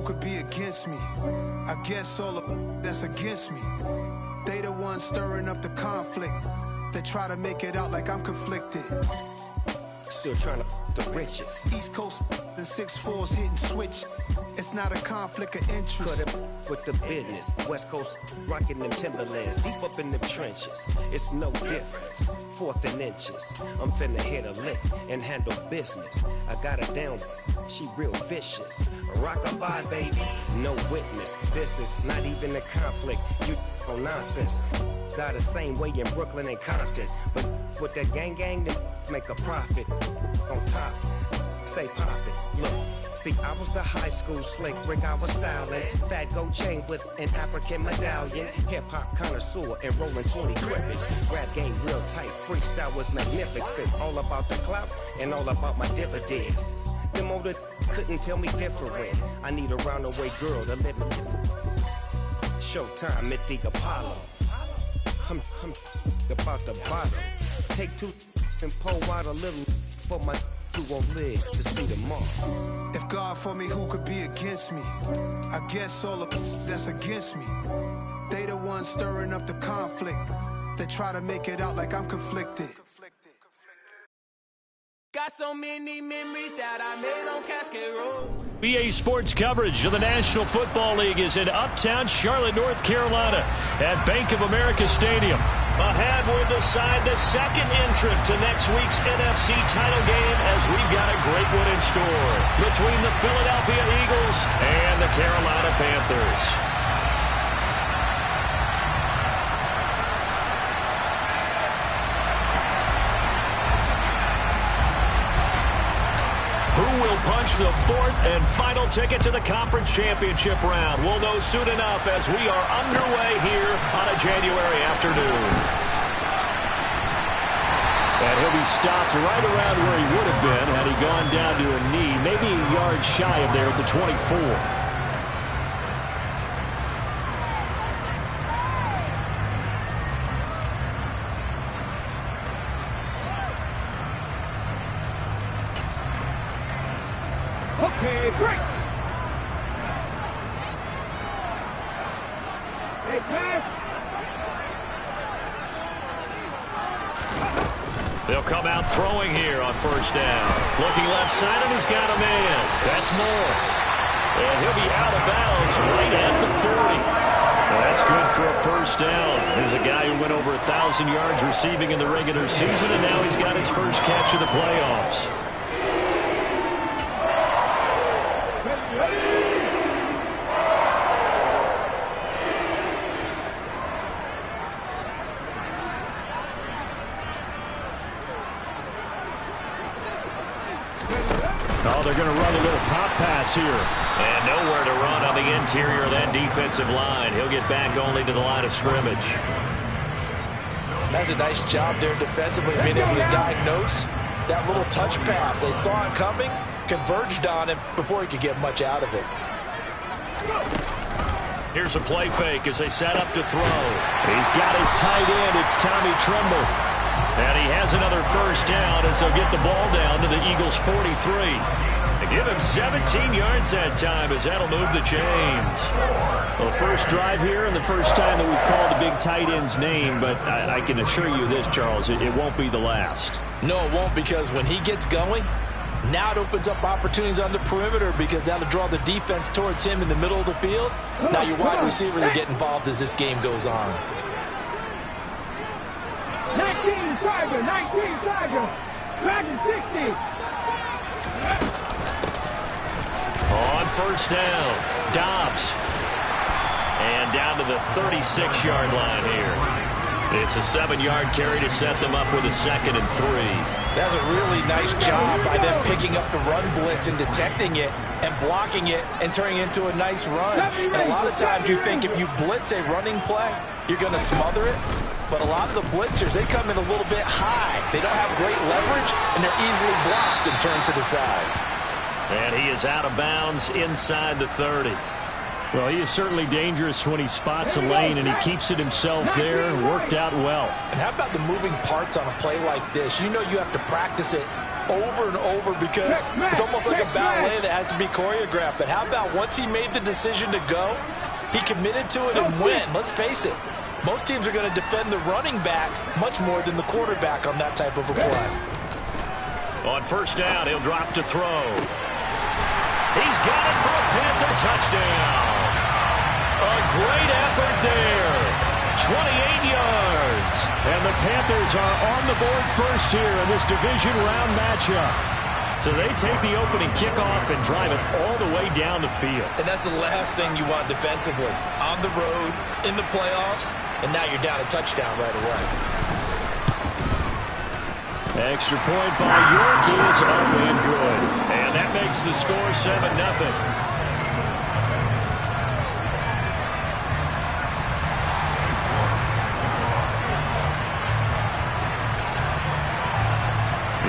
could be against me. I guess all of that's against me. They the ones stirring up the conflict. They try to make it out like I'm conflicted. Still trying to the riches. East Coast and 6'4s hitting switch. It's not a conflict of interest. Cut it with the business. West Coast rocking them Timberlands, deep up in them trenches. It's no difference. 4th and inches. I'm finna hit a lick and handle business. I got her down. She real vicious. Rock-a-bye, baby. No witness. This is not even a conflict. You on nonsense. Got the same way in Brooklyn and Compton. But with that gang, then make a profit. On top, stay poppin'. Look. See, I was the high school slick Rick, I was styling. Fat gold chain with an African medallion. Hip-hop connoisseur and rolling 20 crippin'. Rap game real tight, freestyle was magnificent. All about the clout and all about my dividends. Them older couldn't tell me different. I need a roundaway girl to live with. Showtime at the Apollo. I'm about the bottom. Take 2 and pour out a little for my who won't live to see tomorrow. If God for me, who could be against me? I guess all of that's against me. They the ones stirring up the conflict. They try to make it out like I'm conflicted. Got so many memories that I made on Cascade Road. BA Sports coverage of the National Football League is in uptown Charlotte, North Carolina at Bank of America Stadium. Ahead, we'll decide the second entrant to next week's NFC title game as we've got a great one in store between the Philadelphia Eagles and the Carolina Panthers. Who will punch the 4th and final ticket to the conference championship round? We'll know soon enough as we are underway here on a January afternoon. And he'll be stopped right around where he would have been had he gone down to a knee, maybe a yard shy of there at the 24. Okay, break. Hey, pass. They'll come out throwing here on first down. Looking left side, and he's got a man. That's Moore. And he'll be out of bounds right at the 40. That's good for a first down. Here's a guy who went over 1,000 yards receiving in the regular season, and now he's got his first catch of the playoffs. Oh, they're going to run a little pop pass here. And nowhere to run on the interior of that defensive line. He'll get back only to the line of scrimmage. That's a nice job there defensively, being able to diagnose that little touch pass. They saw it coming, converged on him before he could get much out of it. Here's a play fake as they set up to throw. He's got his tight end. It's Tommy Tremble. And he has another first down as they'll get the ball down to the Eagles' 43. They give him 17 yards that time as that'll move the chains. Well, first drive here and the first time that we've called the big tight end's name, but I can assure you this, Charles, it won't be the last. No, it won't, because when he gets going, now it opens up opportunities on the perimeter because that'll draw the defense towards him in the middle of the field. Now your wide receivers will get involved as this game goes on. 19 Tiger, 19 Tiger, Dragon 60. On first down, Dobbs. And down to the 36-yard line here. It's a 7-yard carry to set them up with a 2nd and 3. That's a really nice job by them picking up the run blitz and detecting it and blocking it and turning it into a nice run. And a lot of times you think if you blitz a running play, you're going to smother it. But a lot of the blitzers, they come in a little bit high. They don't have great leverage, and they're easily blocked and turned to the side. And he is out of bounds inside the 30. Well, he is certainly dangerous when he spots a lane, and he keeps it himself there and worked out well. And how about the moving parts on a play like this? You know you have to practice it over and over because it's almost like a ballet that has to be choreographed. But how about once he made the decision to go, he committed to it and went. Let's face it, most teams are going to defend the running back much more than the quarterback on that type of a play. On first down, he'll drop to throw. He's got it for a Panther touchdown. A great effort there. 28 yards. And the Panthers are on the board first here in this division round matchup. So they take the opening kickoff and drive it all the way down the field. And that's the last thing you want defensively. On the road, in the playoffs, and now you're down a touchdown right away. Extra point by York is up and good. And that makes the score 7-0.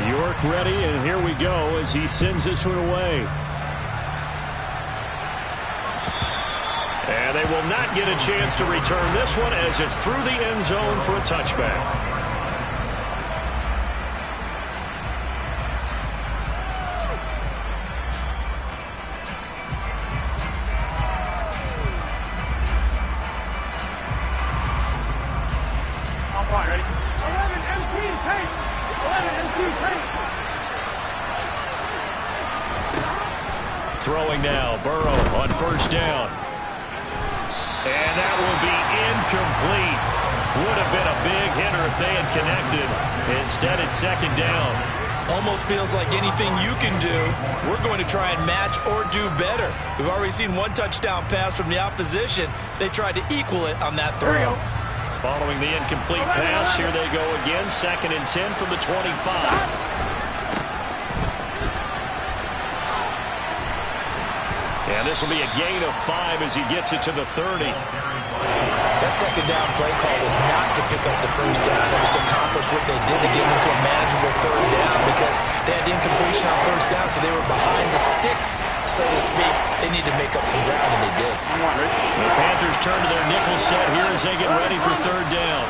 York ready, and here we go as he sends this one away. And they will not get a chance to return this one as it's through the end zone for a touchback. Throwing now, Burrow on first down. And that will be incomplete. Would have been a big hitter if they had connected. Instead, it's second down. Almost feels like anything you can do, we're going to try and match or do better. We've already seen one touchdown pass from the opposition. They tried to equal it on that throw. Following the incomplete pass, here they go again. 2nd and 10 from the 25. And this will be a gain of 5 as he gets it to the 30. That second down play call was not to pick up the first down. It was to accomplish what they did to get into a manageable third down because they had incompletion on first down, so they were behind the sticks, so to speak. They need to make up some ground, and they did. The Panthers turn to their nickel set here as they get ready for third down.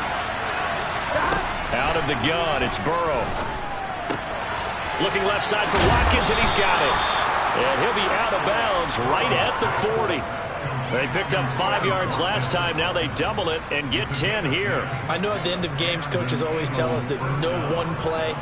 Out of the gun, it's Burrow. Looking left side for Watkins, and he's got it. And he'll be out of bounds right at the 40. They picked up 5 yards last time. Now they double it and get 10 here. I know at the end of games, coaches always tell us that no one play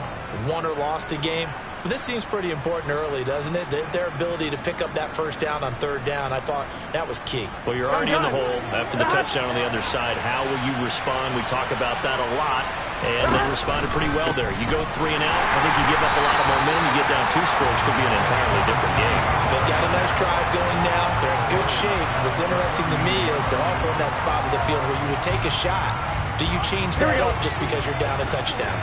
won or lost a game. But this seems pretty important early, doesn't it? Their ability to pick up that first down on third down, I thought that was key. Well, you're already in the hole after the touchdown on the other side. How will you respond? We talk about that a lot. And they responded pretty well there. You go 3 and out, I think you give up a lot of momentum. You get down 2 scores, could be an entirely different game. So they've got a nice drive going now. They're in good shape. What's interesting to me is they're also in that spot of the field where you would take a shot. Do you change that up just because you're down a touchdown?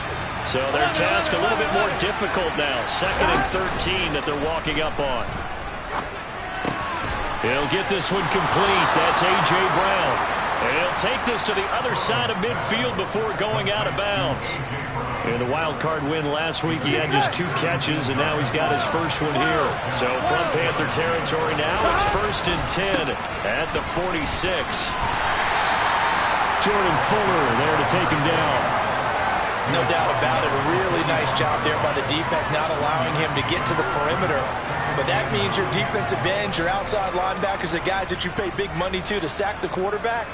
So their task a little bit more difficult now. 2nd and 13 that they're walking up on. He'll get this one complete. That's A.J. Brown. And he'll take this to the other side of midfield before going out of bounds. In the wild card win last week, he had just 2 catches, and now he's got his first one here. So from Panther territory now, it's 1st and 10 at the 46. Jordan Fuller there to take him down. No doubt about it. A really nice job there by the defense, not allowing him to get to the perimeter. But that means your defensive ends, your outside linebackers, the guys that you pay big money to sack the quarterback,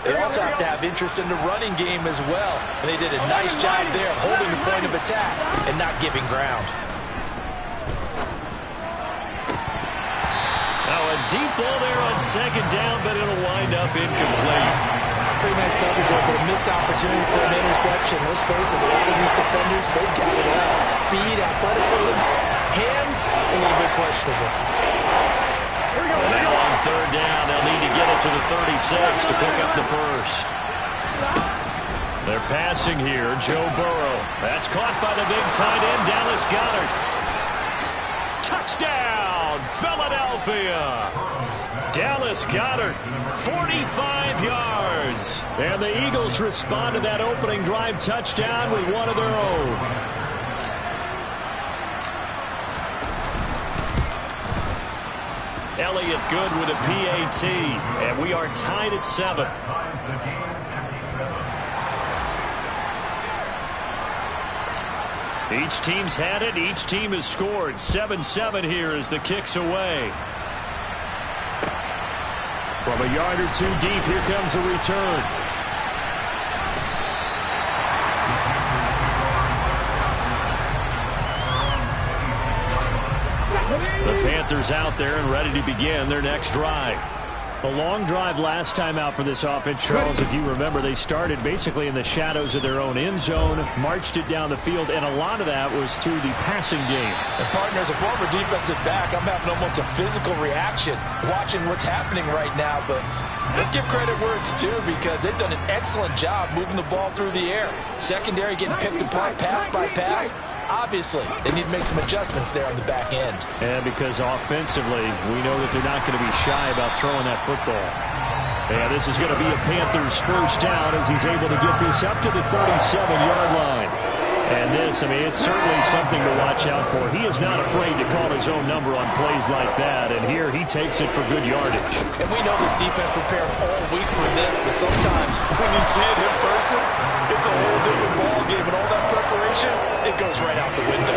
they also have to have interest in the running game as well. And they did a nice job there of holding the point of attack and not giving ground. Now a deep ball there on 2nd down, but it'll wind up incomplete. Pretty nice coverage there, but a missed opportunity for an interception. Let's face it, a lot of these defenders, they've got it all. Speed, athleticism, hands, a little bit questionable. Now on 3rd down, they'll need to get it to the 36 to pick up the first. They're passing here, Joe Burrow. That's caught by the big tight end, Dallas Goedert. Touchdown, Philadelphia! Dallas Goedert, 45 yards. And the Eagles respond to that opening drive touchdown with one of their own. Elliott good with a PAT. And we are tied at 7. Each team's had it. Each team has scored. 7-7 here as the kick's away. From a yard or two deep, here comes a return. The Panthers out there and ready to begin their next drive. A long drive last time out for this offense, Charles. If you remember, they started basically in the shadows of their own end zone, marched it down the field, and a lot of that was through the passing game. And partner, as a former defensive back, I'm having almost a physical reaction watching what's happening right now. But let's give credit where it's due, because they've done an excellent job moving the ball through the air. Secondary getting picked apart pass by pass. Obviously, they need to make some adjustments there on the back end. And because offensively, we know that they're not going to be shy about throwing that football. And this is going to be a Panthers first down as he's able to get this up to the 37-yard line. And this, I mean, it's certainly something to watch out for. He is not afraid to call his own number on plays like that. And here he takes it for good yardage. And we know this defense prepared all week for this, but sometimes when you see it in person, it's a whole different ball game. And all that preparation, it goes right out the window.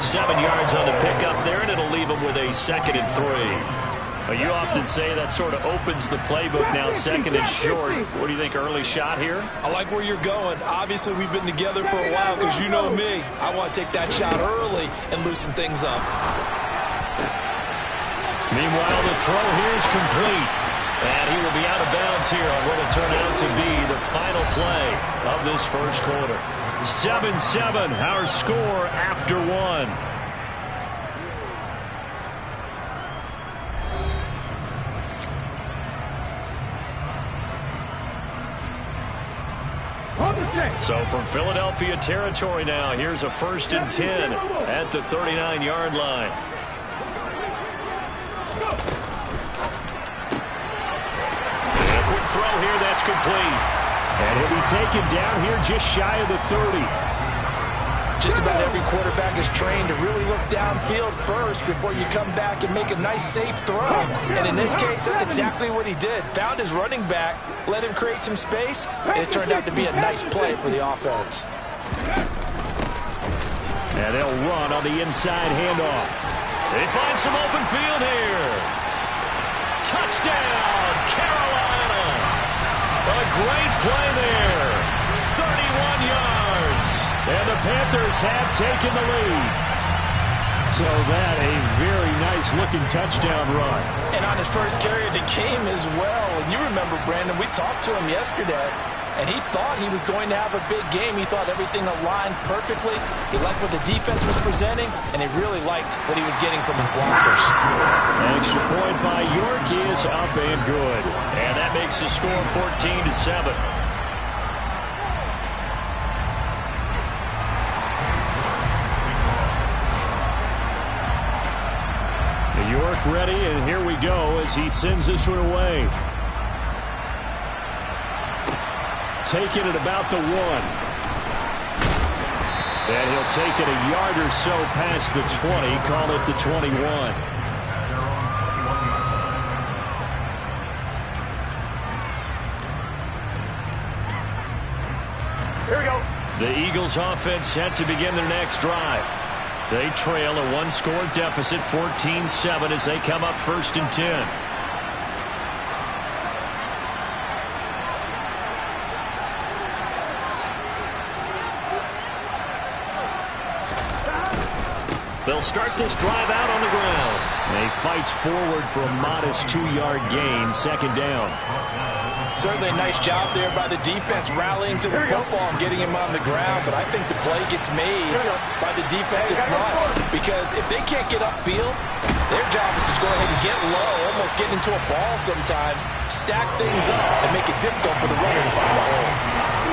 7 yards on the pickup there, and it'll leave him with a 2nd and 3. You often say that sort of opens the playbook now, 2nd and short. What do you think, early shot here? I like where you're going. Obviously, we've been together for a while because you know me. I want to take that shot early and loosen things up. Meanwhile, the throw here is complete. And he will be out of bounds here on what will turn out to be the final play of this first quarter. 7-7, our score after 1. So from Philadelphia territory now, here's a 1st and 10 at the 39-yard line. And a quick throw here, that's complete. And he'll be taken down here just shy of the 30. Just about every quarterback is trained to really look downfield first before you come back and make a nice, safe throw. And in this case, that's exactly what he did. Found his running back, let him create some space, and it turned out to be a nice play for the offense. And they'll run on the inside handoff. They find some open field here. Touchdown, Carolina. A great play there. 31 yards. And the Panthers have taken the lead. So that a very nice-looking touchdown run. And on his first carry of the game as well. And you remember, Brandon, we talked to him yesterday, and he thought he was going to have a big game. He thought everything aligned perfectly. He liked what the defense was presenting, and he really liked what he was getting from his blockers. An extra point by York is up and good. And that makes the score 14-7. York ready, and here we go as he sends this one away. Taking it about the 1. And he'll take it a yard or so past the 20, call it the 21. Here we go. The Eagles offense set to begin their next drive. They trail a 1-score deficit, 14-7, as they come up 1st and 10. They'll start this drive out on the ground. And he fights forward for a modest 2-yard gain, 2nd down. Certainly a nice job there by the defense rallying to the football and getting him on the ground, but I think the play gets made by the defensive front, because if they can't get upfield, their job is to go ahead and get low, almost get into a ball sometimes, stack things up, and make it difficult for the runner to find a hole.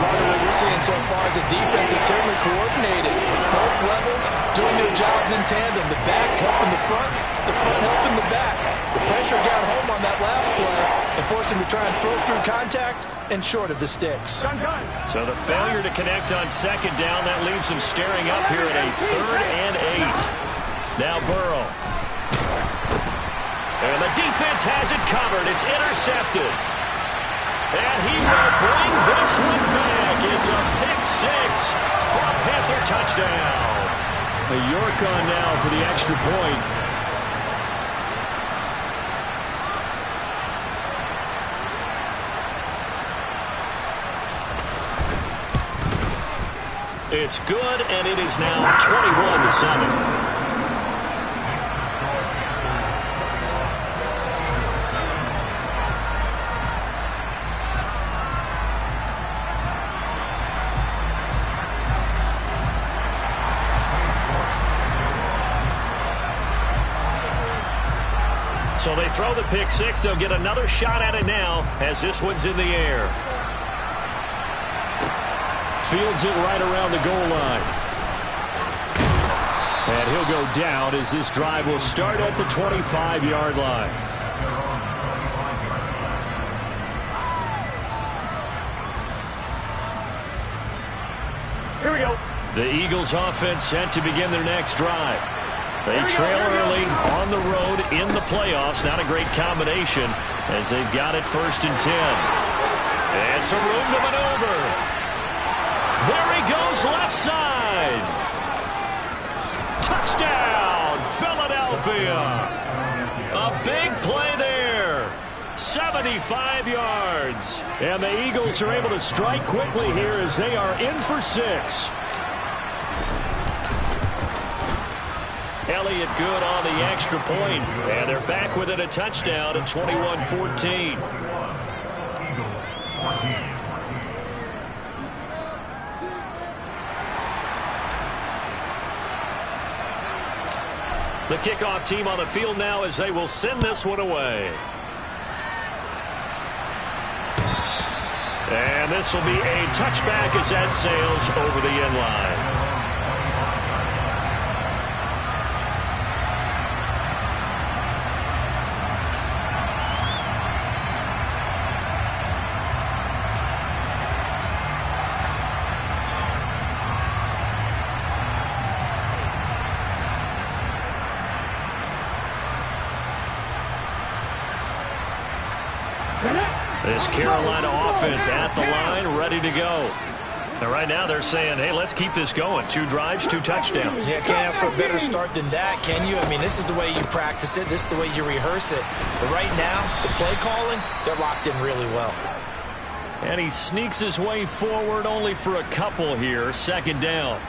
Part of what we're seeing so far is the defense is certainly coordinated. Both levels doing their jobs in tandem. The back helping the front helping the back. The pressure got home on that last play and forced him to try and throw through contact and short of the sticks. So the failure to connect on 2nd down, that leaves him staring up here at a 3rd and 8. Now Burrow. And the defense has it covered. It's intercepted. And he will bring this one back. It's a pick six for a Panther touchdown. A York on now for the extra point. It's good, and it is now 21-7. So they throw the pick six. They'll get another shot at it now as this one's in the air. Fields it right around the goal line. And he'll go down as this drive will start at the 25-yard line. Here we go. The Eagles offense set to begin their next drive. They trail early on the road in the playoffs. Not a great combination as they've got it 1st and 10. And some room to maneuver. There he goes left side. Touchdown, Philadelphia. A big play there. 75 yards. And the Eagles are able to strike quickly here as they are in for 6. Elliott good on the extra point, and they're back within a touchdown at 21-14. The kickoff team on the field now as they will send this one away. And this will be a touchback as that sails over the end line. This Carolina offense at the line, ready to go. And right now they're saying, hey, let's keep this going. 2 drives, 2 touchdowns. Yeah, can't ask for a better start than that, can you? I mean, this is the way you practice it. This is the way you rehearse it. But right now, the play calling, they're locked in really well. And he sneaks his way forward only for a couple here. 2nd down.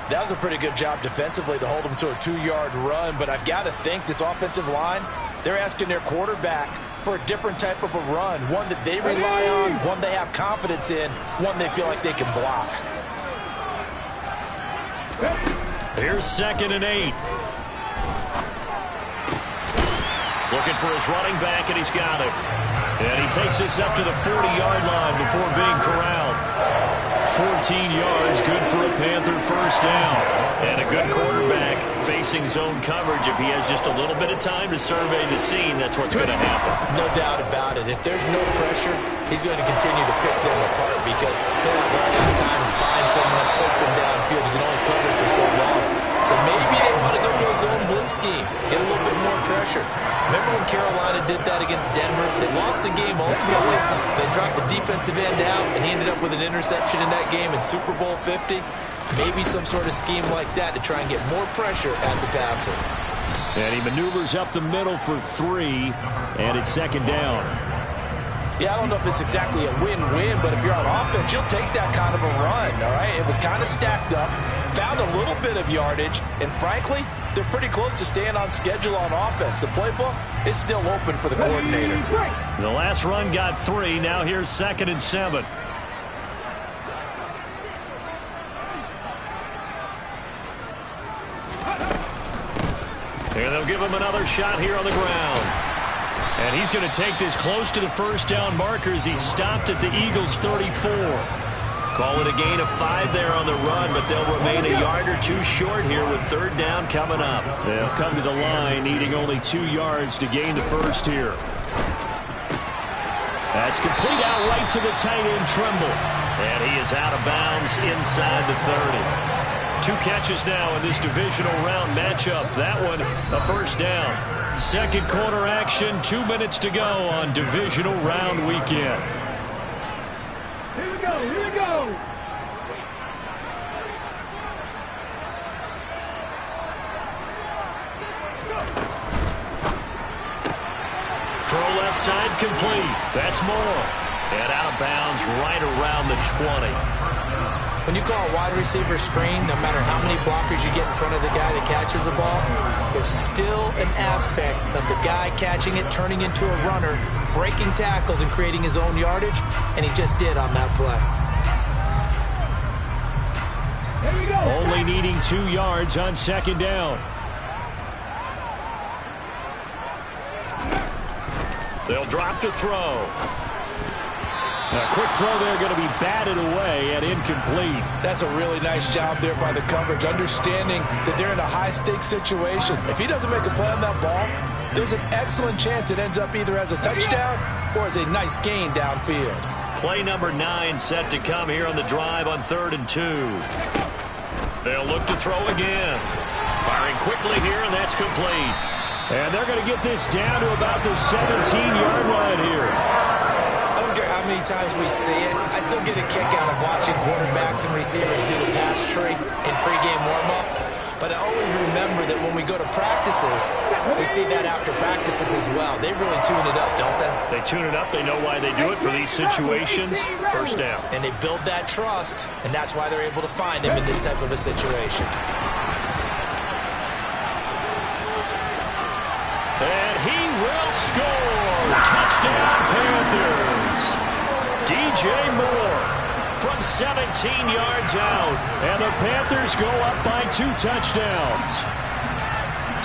That was a pretty good job defensively to hold them to a 2-yard run. But I've got to think this offensive line, they're asking their quarterback for a different type of a run, one that they rely on, one they have confidence in, one they feel like they can block. Here's 2nd and 8. Looking for his running back, and he's got it. And he takes this up to the 40-yard line before being corralled. 14 yards, good for a Panther 1st down. And a good quarterback facing zone coverage. If he has just a little bit of time to survey the scene, that's what's going to happen. No doubt about it. If there's no pressure, he's going to continue to pick them apart because he'll have all that time to find someone open downfield. He can only cover for so long. So maybe they want to go to a zone blitz scheme, get a little bit more pressure. Remember when Carolina did that against Denver? They lost the game ultimately. They dropped the defensive end out, and he ended up with an interception in that game in Super Bowl 50. Maybe some sort of scheme like that to try and get more pressure at the passer. And he maneuvers up the middle for 3, and it's 2nd down. Yeah, I don't know if it's exactly a win-win, but if you're on offense, you'll take that kind of a run, all right? It was kind of stacked up, found a little bit of yardage, and frankly, they're pretty close to staying on schedule on offense. The playbook is still open for the coordinator. The last run got 3. Now here's 2nd and 7. And they'll give him another shot here on the ground. And he's going to take this close to the 1st down markers. He stopped at the Eagles' 34. Call it a gain of 5 there on the run, but they'll remain a yard or 2 short here with 3rd down coming up. They'll come to the line needing only 2 yards to gain the 1st here. That's complete out right to the tight end, Tremble. And he is out of bounds inside the 30. 2 catches now in this divisional round matchup. That one, a 1st down. 2nd quarter action, 2 minutes to go on divisional round weekend. Here we go. Here we go. Throw left side complete. That's Moore. And out of bounds right around the 20. When you call a wide receiver screen, no matter how many blockers you get in front of the guy that catches the ball, there's still an aspect of the guy catching it, turning into a runner, breaking tackles and creating his own yardage, and he just did on that play. Here we go. Only needing 2 yards on second down. They'll drop to throw. A quick throw there going to be batted away and incomplete. That's a really nice job there by the coverage, understanding that they're in a high-stakes situation. If he doesn't make a play on that ball, there's an excellent chance it ends up either as a touchdown or as a nice gain downfield. Play number 9 set to come here on the drive on 3rd and 2. They'll look to throw again. Firing quickly here, and that's complete. And they're going to get this down to about the 17-yard line here. I don't care how many times we see it. I still get a kick out of watching quarterbacks and receivers do the pass tree in pregame warm-up. But I always remember that when we go to practices, we see that after practices as well. They really tune it up, don't they? They tune it up. They know why they do it for these situations. First down. And they build that trust, and that's why they're able to find him in this type of a situation. And he will score. Touchdown, Panthers. DJ Moore from 17 yards out. And the Panthers go up by 2 touchdowns.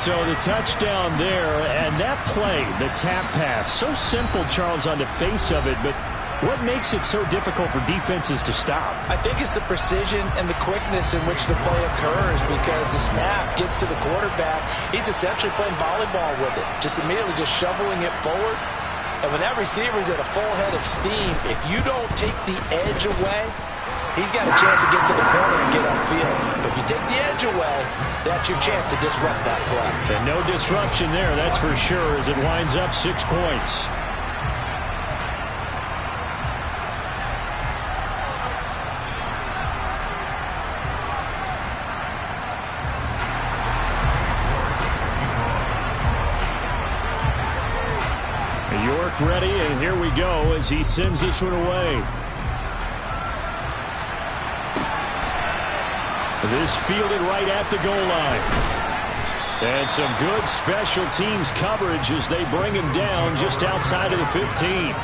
So the touchdown there, and that play, the tap pass, so simple, Charles, on the face of it, but what makes it so difficult for defenses to stop? I think it's the precision and the quickness in which the play occurs, because the snap gets to the quarterback. He's essentially playing volleyball with it, just immediately just shoveling it forward. And when that receiver's at a full head of steam, if you don't take the edge away, he's got a chance to get to the corner and get upfield. But if you take the edge away, that's your chance to disrupt that play. And no disruption there, that's for sure, as it winds up 6 points. York ready, and here we go as he sends this one away. This fielded right at the goal line. And some good special teams coverage as they bring him down just outside of the 15.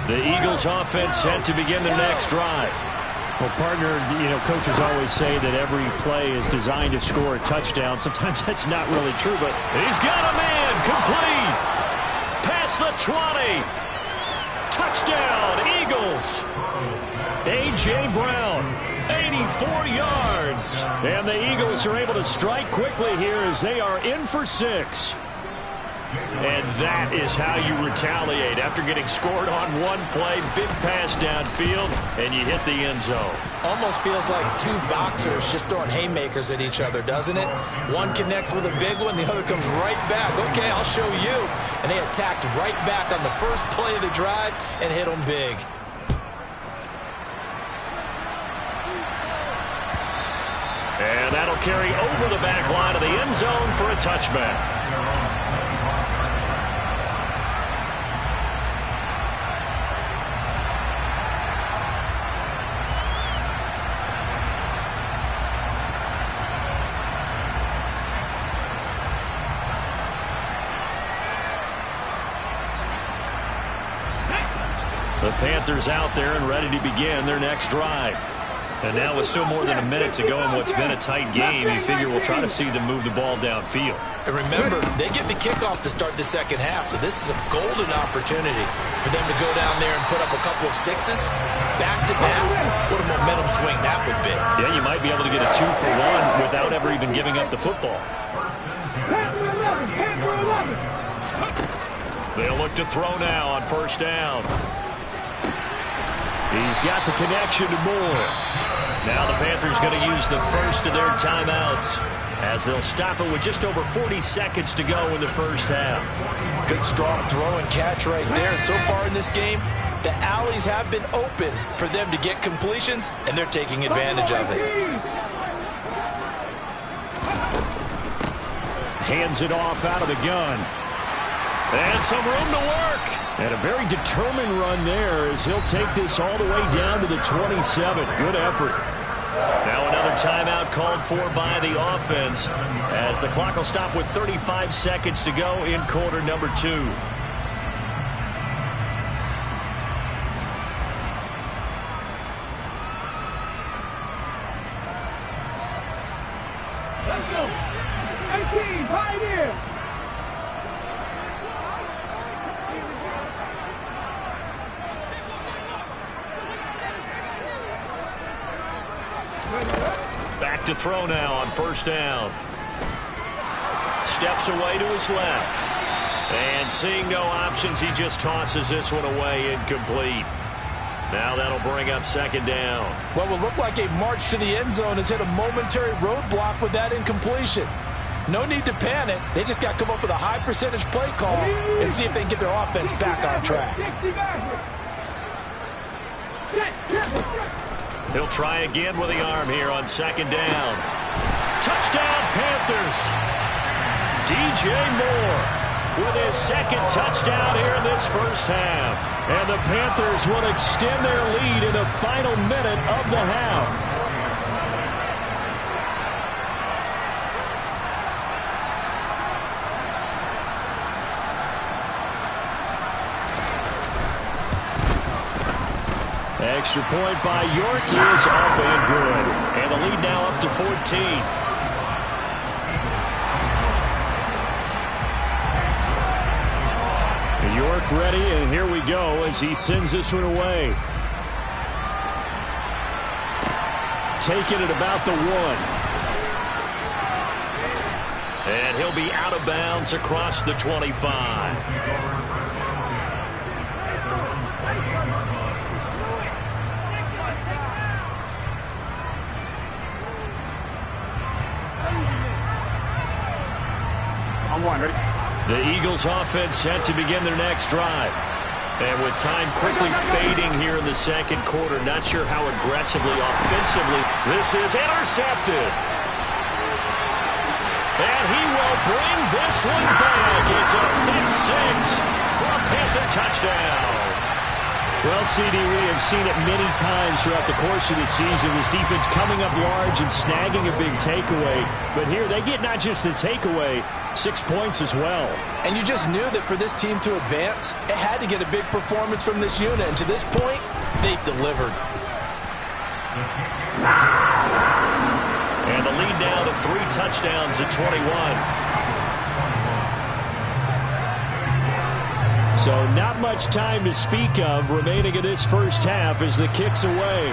The Eagles offense set to begin their next drive. Well, partner, coaches always say that every play is designed to score a touchdown. Sometimes that's not really true, but he's got a man complete. Past the 20. Touchdown, Eagles. A.J. Brown, 84 yards. And the Eagles are able to strike quickly here as they are in for 6. And that is how you retaliate after getting scored on one play, big pass downfield, and you hit the end zone. Almost feels like 2 boxers just throwing haymakers at each other, doesn't it? One connects with a big one, the other comes right back. Okay, I'll show you. And they attacked right back on the first play of the drive and hit them big. And that'll carry over the back line of the end zone for a touchback. The Panthers out there and ready to begin their next drive. And now with still more than a minute to go in what's been a tight game, you figure we'll try to see them move the ball downfield. And remember, they get the kickoff to start the second half, so this is a golden opportunity for them to go down there and put up a couple of 6s back-to-back. What a momentum swing that would be. Yeah, you might be able to get a 2-for-1 without ever even giving up the football. They'll look to throw now on first down. He's got the connection to Moore. Now the Panthers going to use the first of their timeouts. as they'll stop it with just over 40 seconds to go in the first half. Good strong throw and catch right there. And so far in this game, the alleys have been open for them to get completions, and they're taking advantage of it. Hands it off out of the gun. And some room to work. And a very determined run there as he'll take this all the way down to the 27. Good effort. Now another timeout called for by the offense as the clock will stop with 35 seconds to go in quarter number 2. Let's go. 18, Pioneer. Back to throw now on first down. Steps away to his left. And seeing no options, he just tosses this one away, incomplete. Now that'll bring up second down. What will look like a march to the end zone has hit a momentary roadblock with that incompletion. No need to panic. They just got to come up with a high percentage play call and see if they can get their offense back on track. He'll try again with the arm here on second down. Touchdown, Panthers. DJ Moore with his second touchdown here in this first half. And the Panthers will extend their lead in the final minute of the half. Extra point by York is up and good. And the lead now up to 14. York ready, and here we go as he sends this one away. Taking it about the 1. And he'll be out of bounds across the 25. The Eagles offense set to begin their next drive. And with time quickly fading here in the second quarter, not sure how aggressively, offensively, this is intercepted. And he will bring this one back. It's a pick 6 for a Panther touchdown. Well, CD, we have seen it many times throughout the course of the season. This defense coming up large and snagging a big takeaway. But here they get not just the takeaway, 6 points as well. And you just knew that for this team to advance, it had to get a big performance from this unit. And to this point, they've delivered. And the lead now to 3 touchdowns at 21. So not much time to speak of remaining in this first half as the kick's away.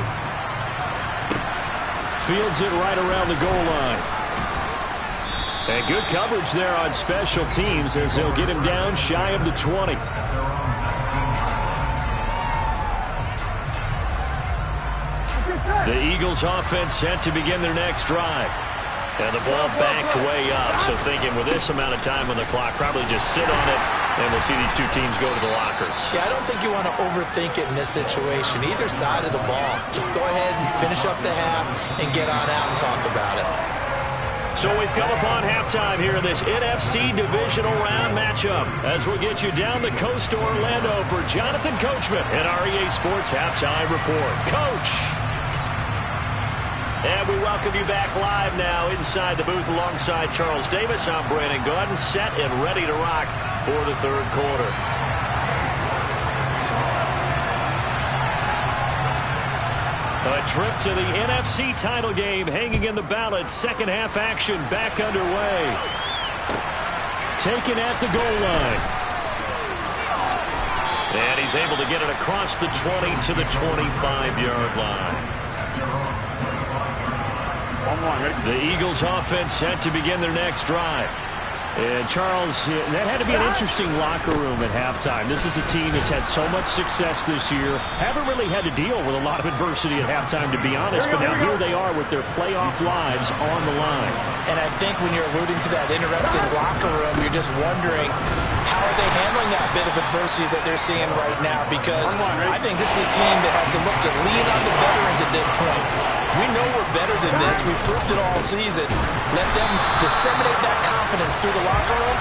Fields it right around the goal line. And good coverage there on special teams as they'll get him down shy of the 20. The Eagles offense set to begin their next drive. And the ball backed way up. So thinking with this amount of time on the clock, probably just sit on it, and we'll see these two teams go to the lockers. Yeah, I don't think you want to overthink it in this situation. Either side of the ball. Just go ahead and finish up the half and get on out and talk about it. So we've come upon halftime here in this NFC Divisional Round matchup as we'll get you down the coast to Orlando for Jonathan Coachman and our EA Sports Halftime Report. Coach! And we welcome you back live now inside the booth alongside Charles Davis. I'm Brandon Gaudin, set and ready to rock for the third quarter. A trip to the NFC title game hanging in the balance. Second half action back underway. Taken at the goal line. And he's able to get it across the 20 to the 25-yard line. The Eagles offense set to begin their next drive. And, Charles, that had to be an interesting locker room at halftime. This is a team that's had so much success this year. Haven't really had to deal with a lot of adversity at halftime, to be honest. But now here they are with their playoff lives on the line. And I think when you're alluding to that interesting locker room, you're just wondering how are they handling that bit of adversity that they're seeing right now? Because I think this is a team that has to look to lean on the veterans at this point. We know we're better than this. We've proved it all season. Let them disseminate that confidence through the locker room.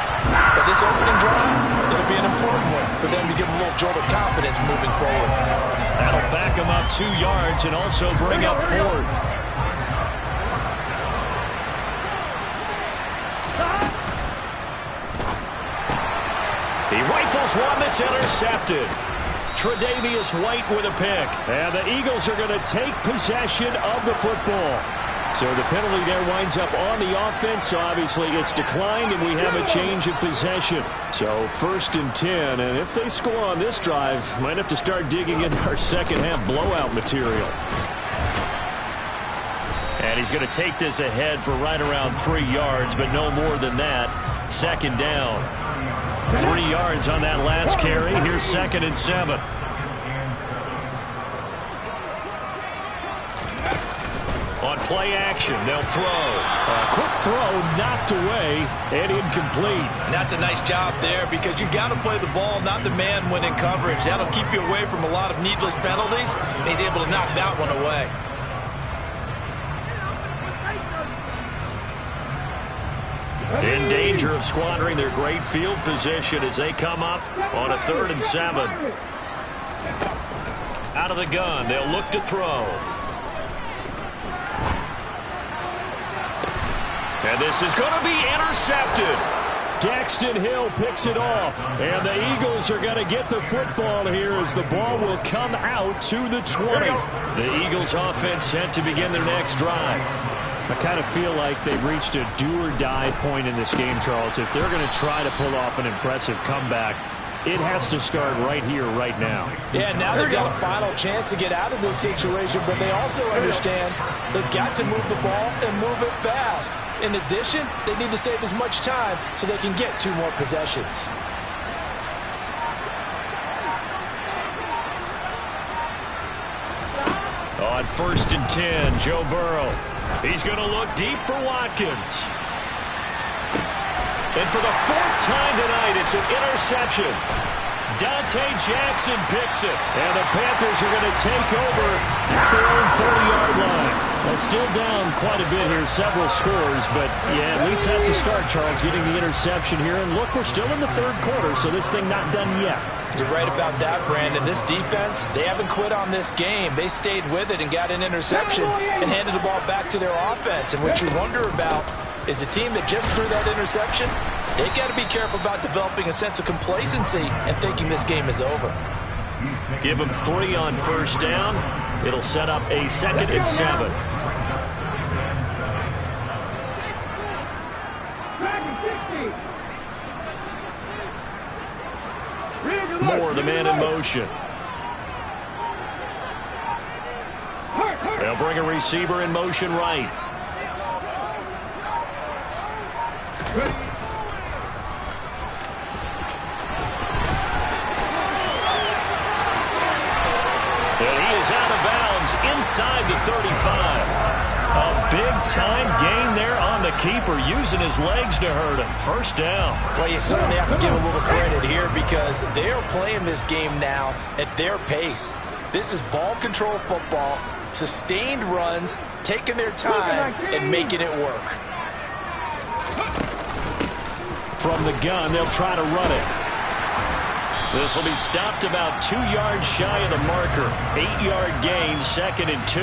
But this opening drive, it'll be an important one for them to give them a little jolt of confidence moving forward. That'll back them up 2 yards and also bring up 4th. He rifles one that's intercepted. Tre'Davious White with a pick. And the Eagles are going to take possession of the football. So the penalty there winds up on the offense. So obviously it's declined, and we have a change of possession. So 1st and 10. And if they score on this drive, might have to start digging into our second-half blowout material. And he's going to take this ahead for right around 3 yards, but no more than that. 2nd down. 3 yards on that last carry. Here's 2nd and 7. On play action, they'll throw. A quick throw knocked away and incomplete. And that's a nice job there because you got to play the ball, not the man when in coverage. That'll keep you away from a lot of needless penalties, and he's able to knock that one away. In danger of squandering their great field position as they come up on a 3rd and 7. Out of the gun, they'll look to throw. And this is going to be intercepted. Daxton Hill picks it off. And the Eagles are going to get the football here as the ball will come out to the 20. The Eagles offense set to begin their next drive. I kind of feel like they've reached a do-or-die point in this game, Charles. If they're going to try to pull off an impressive comeback, it has to start right here, right now. Yeah, now they've got a final chance to get out of this situation, but they also understand they've got to move the ball and move it fast. In addition, they need to save as much time so they can get 2 more possessions. On 1st and 10, Joe Burrow. He's going to look deep for Watkins. And for the 4th time tonight, it's an interception. Dante Jackson picks it. And the Panthers are going to take over at their own 40-yard line. Well, still down quite a bit here, several scores. But, yeah, at least that's a start, Charles, getting the interception here. And, look, we're still in the 3rd quarter, so this thing not done yet. You're right about that, Brandon. This defense, they haven't quit on this game. They stayed with it and got an interception and handed the ball back to their offense. And what you wonder about is a team that just threw that interception, they got to be careful about developing a sense of complacency and thinking this game is over. Give them 3 on 1st down. It'll set up a 2nd and 7. Moore, the man in motion. They'll bring a receiver in motion right. And he is out of bounds inside the 35. A big-time gain there on the keeper, using his legs to hurt him. 1st down. Well, you certainly have to give a little credit here because they're playing this game now at their pace. This is ball control football, sustained runs, taking their time, and making it work. From the gun, they'll try to run it. This will be stopped about 2 yards shy of the marker. 8-yard gain, 2nd and 2.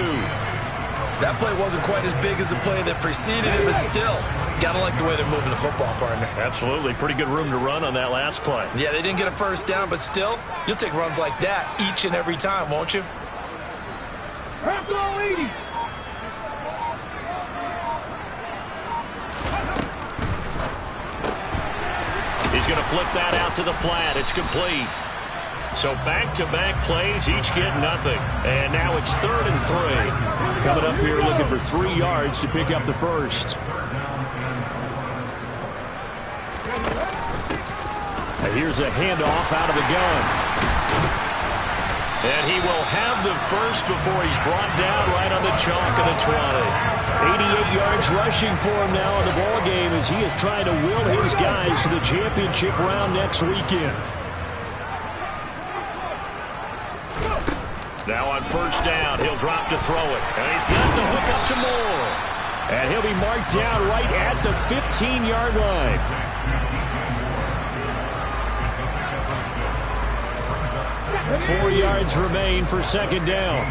That play wasn't quite as big as the play that preceded it, but still, got to like the way they're moving the football, partner. Absolutely. Pretty good room to run on that last play. Yeah, they didn't get a 1st down, but still, you'll take runs like that each and every time, won't you? He's going to flip that out to the flat. It's complete. So back-to-back plays, each get nothing. And now it's 3rd and 3. Coming up here looking for 3 yards to pick up the 1st. And here's a handoff out of the gun. And he will have the first before he's brought down right on the chalk of the 20. 88 yards rushing for him now in the ball game as he is trying to will his guys to the championship round next weekend. Now on first down, he'll drop to throw it. And he's got the hook up to Moore. And he'll be marked down right at the 15-yard line. Four yards remain for second down.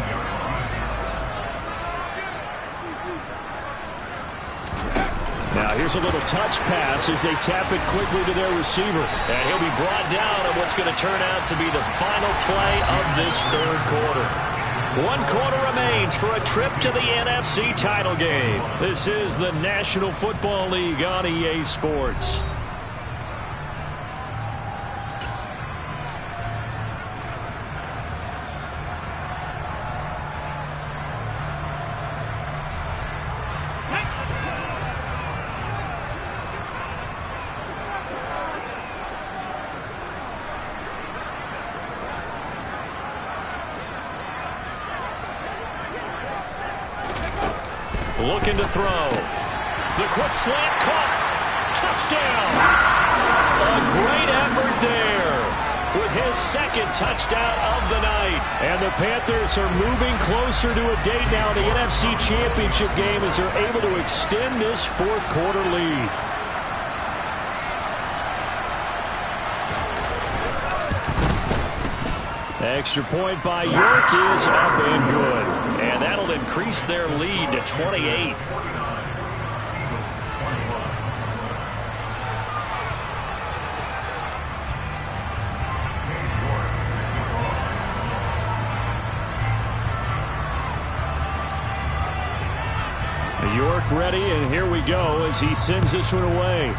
Now here's a little touch pass as they tap it quickly to their receiver. And he'll be brought down on what's going to turn out to be the final play of this third quarter. 1 quarter remains for a trip to the NFC title game. This is the National Football League on EA Sports. Looking to throw. The quick slant caught. Touchdown. A great effort there with his second touchdown of the night. And the Panthers are moving closer to a date now in the NFC Championship game as they're able to extend this fourth quarter lead. Extra point by York is up and good. And that'll increase their lead to 28. York ready, and here we go as he sends this one away.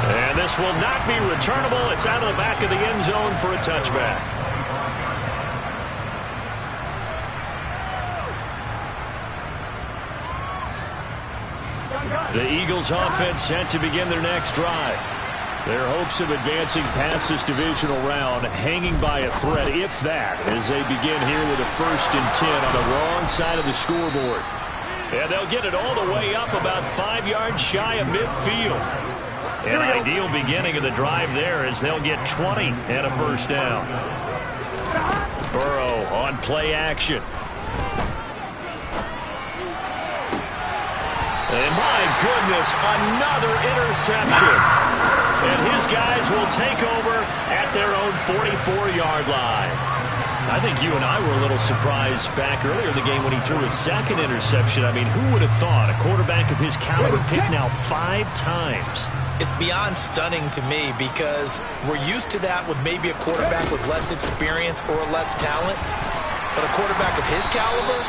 And this will not be returnable. It's out of the back of the end zone for a touchback. The Eagles offense set to begin their next drive. Their hopes of advancing past this divisional round hanging by a thread, if that, as they begin here with a 1st and 10 on the wrong side of the scoreboard. And they'll get it all the way up about 5 yards shy of midfield. An ideal beginning of the drive there as they'll get 20 and a first down. Burrow on play action. And my goodness, another interception. And his guys will take over at their own 44-yard line. I think you and I were a little surprised back earlier in the game when he threw his second interception. I mean, who would have thought a quarterback of his caliber picked now 5 times? It's beyond stunning to me because we're used to that with maybe a quarterback with less experience or less talent. But a quarterback of his caliber,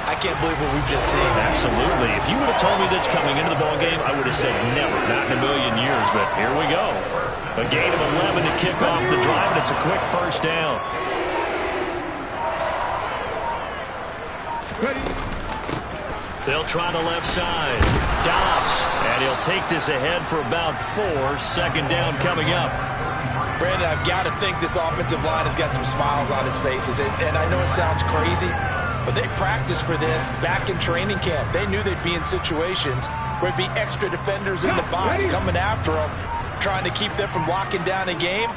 I can't believe what we've just seen. Absolutely. If you would have told me this coming into the ballgame, I would have said never, not in a million years. But here we go. A gain of 11 to kick off the drive, and it's a quick first down. They'll try the left side. Dobbs, and he'll take this ahead for about 4. Second down coming up. Brandon, I've got to think this offensive line has got some smiles on its faces. And I know it sounds crazy, but they practiced for this back in training camp. They knew they'd be in situations where there'd be extra defenders in the box coming after them, trying to keep them from locking down a game.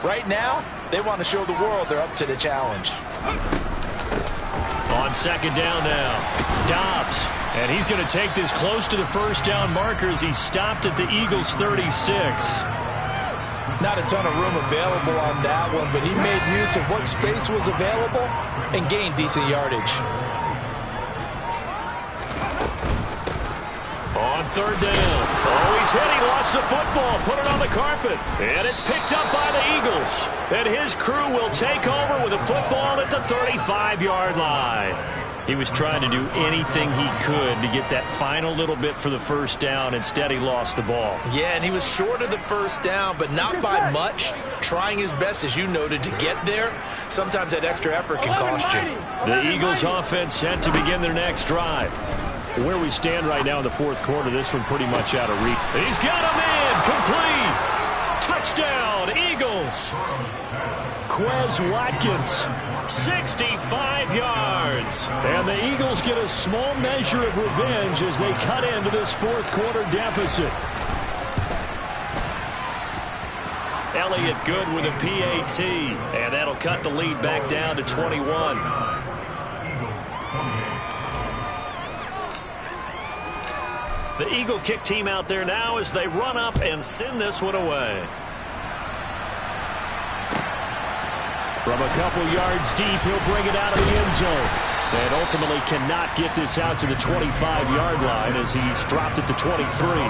Right now, they want to show the world they're up to the challenge. On second down now, Dobbs. And he's going to take this close to the first down marker as he stopped at the Eagles' 36. Not a ton of room available on that one, but he made use of what space was available and gained decent yardage. On third down. Oh, he's hit. He lost the football. Put it on the carpet. And it's picked up by the Eagles. And his crew will take over with a football at the 35-yard line. He was trying to do anything he could to get that final little bit for the first down. Instead, he lost the ball. Yeah, and he was short of the first down, but not by much. Trying his best, as you noted, to get there. Sometimes that extra effort can cost you. The Eagles offense set to begin their next drive. Where we stand right now in the fourth quarter, this one pretty much out of reach. He's got him in. Complete. Touchdown, Eagles. Quez Watkins, 65 yards. And the Eagles get a small measure of revenge as they cut into this fourth quarter deficit. Elliott good with a PAT. And that'll cut the lead back down to 21. The Eagle kick team out there now as they run up and send this one away. From a couple yards deep, he'll bring it out of the end zone. And ultimately cannot get this out to the 25-yard line as he's dropped it to 23.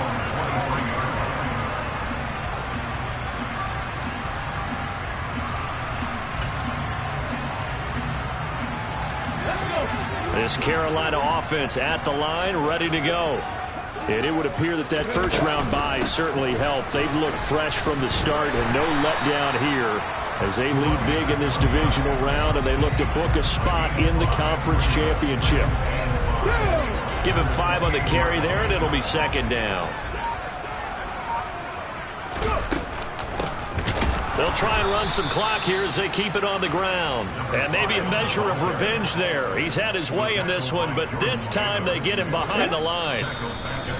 This Carolina offense at the line, ready to go. And it would appear that that first-round bye certainly helped. They've looked fresh from the start and no letdown here as they lead big in this divisional round, and they look to book a spot in the conference championship. Give him 5 on the carry there, and it'll be second down. They'll try and run some clock here as they keep it on the ground. And maybe a measure of revenge there. He's had his way in this one, but this time they get him behind the line.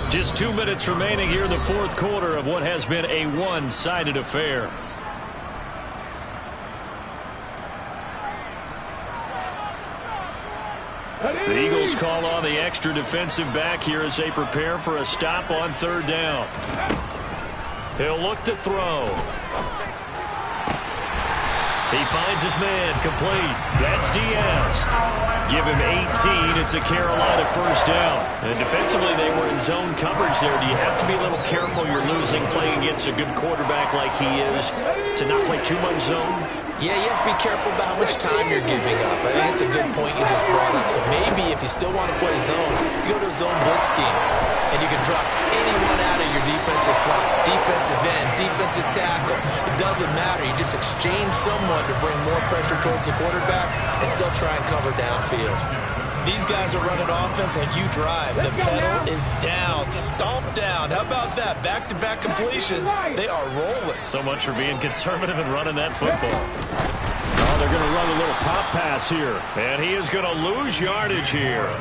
Just 2 minutes remaining here in the fourth quarter of what has been a one-sided affair. The Eagles call on the extra defensive back here as they prepare for a stop on third down. He'll look to throw. He finds his man, complete. That's Diaz. Give him 18. It's a Carolina first down. And defensively, they were in zone coverage there. Do you have to be a little careful you're losing playing against a good quarterback like he is to not play too much zone? Yeah, you have to be careful about how much time you're giving up. I think it's a good point you just brought up. So maybe if you still want to play zone, you go to a zone blitz scheme, and you can drop anyone out of your defensive front, defensive end, defensive tackle. It doesn't matter. You just exchange someone to bring more pressure towards the quarterback and still try and cover downfield. These guys are running offense like you drive. The pedal is down, stomped down. How about that? Back-to-back completions. They are rolling. So much for being conservative and running that football. Oh, they're going to run a little pop pass here. And he is going to lose yardage here.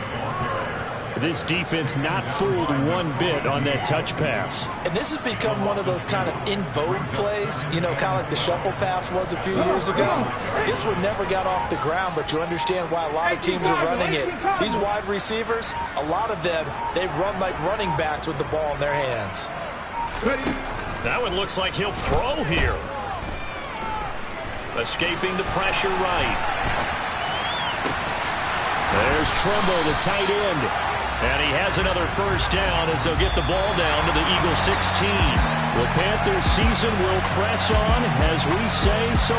This defense not fooled one bit on that touch pass. And this has become one of those kind of in vogue plays, you know, kind of like the shuffle pass was a few years ago. This one never got off the ground, but you understand why a lot of teams are running it. These wide receivers, a lot of them, they run like running backs with the ball in their hands. That one looks like he'll throw here. Escaping the pressure right. There's Trumbo, the tight end. And he has another first down as they'll get the ball down to the Eagle 16. The Panthers season will press on as we say so.